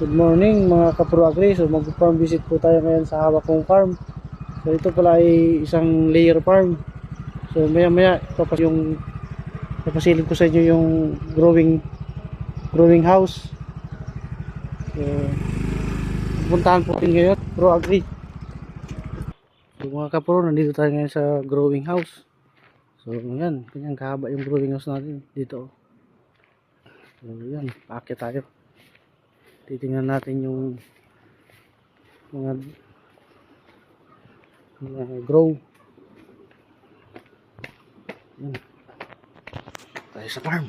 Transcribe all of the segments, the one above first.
Good morning mga kapro agri. So mag-farm visit po tayo ngayon sa hawak kong farm. So ito pala ay isang layer farm. So maya maya papasilip ko sa inyo yung growing house. So puntahan po natin ngayon pro agri. So mga kapro, nandito tayo ngayon sa growing house. So yan, kanyang kahaba yung growing house natin dito. So yan, paakyat tayo. Titingnan natin yung mga grow. Yan. Tayo sa farm.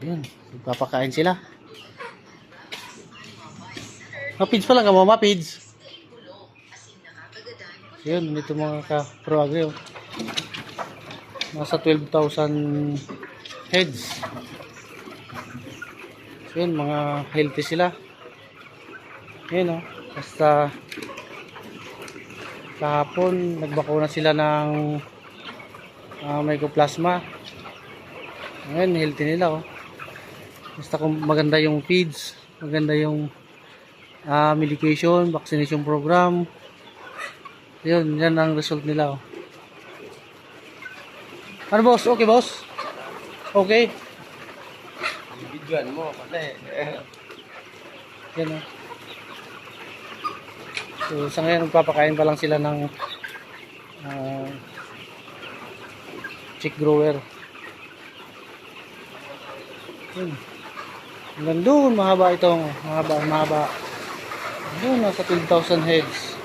Yan, magpapakain sila. Mapids pala ka mo, mapids. Yan, dito mga ka-pro agri. Nasa 12,000 heads. Yun, mga healthy sila. Yun, basta kahapon nagbakuna sila ng mycoplasma. Ngayon healthy nila. Basta kung maganda yung feeds, maganda yung medication, vaccination program, yun, yan ang result nila. Ano boss? Okay boss? Okay? Videoan mo kasi Yan o. So sa ngayon magpapakain pa lang sila ng chick grower. Yun. Hanggang doon mahaba ito. Mahaba. Doon nasa 12,000 heads.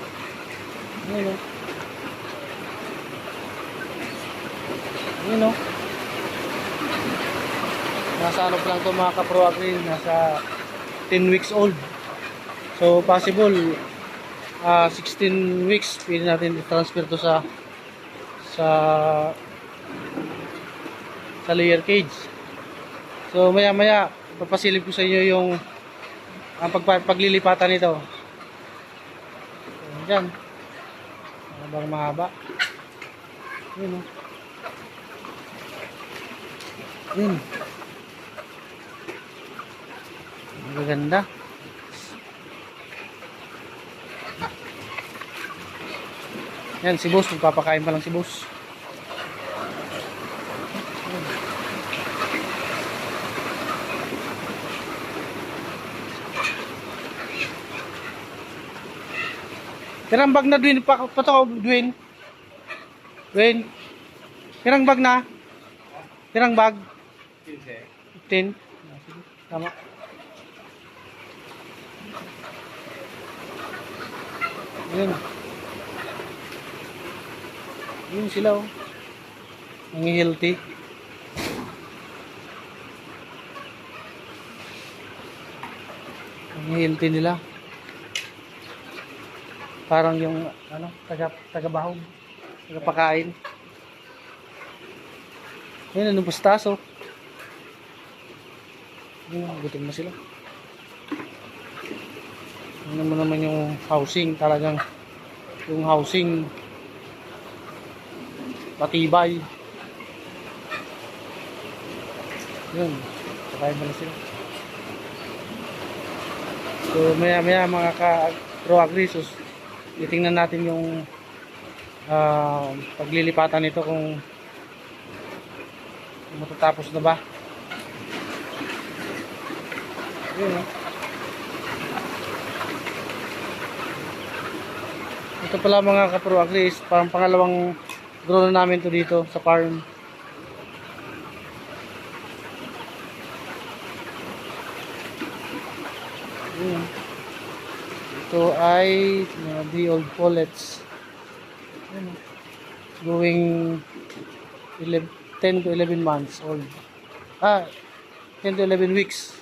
Yun o. Yun o. Nasa ano pa lang ito mga kapro agri, nasa 10 weeks old. So possible 16 weeks pwede natin i-transfer to sa layer cage. So maya maya papasilip ko sa inyo yung ang paglilipatan nito. So, dyan habang mahaba. Yun o. Yun. Maganda. Yan si boss, magpapakain pa lang si boss. Pirang bag na Dwayne, pato Dwayne. Dwayne. Pirang bag na? Pirang bag? 15. Tama. Yun. Yun sila oh. Ang healthy. Ang healthy nila. Parang yung taga-bahog, taga-pakain. Yun, anong pustaso. Yun, gutom na sila. Ano mo naman yung housing, talagang yung housing matibay. Yun, pakain mo na sila. So maya mga ka-pro agri, titingnan natin yung paglilipatan nito kung matatapos na ba. Yun Ito pala mga ka-pro agri, parang pangalawang grow na namin to dito sa farm. Ito ay the old pullets. Going 10 to 11 months old. 10 to 11 weeks.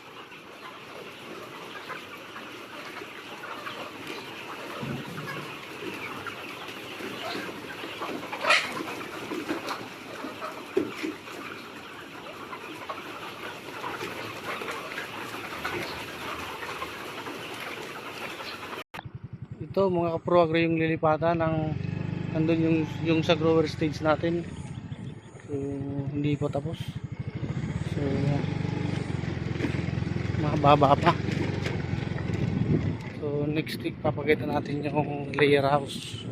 Ito mga kapro agri yung lilipatan ng nandun yung sa grower stage natin. So hindi pa tapos. So mababa pa. So next week papakita natin yung layer house.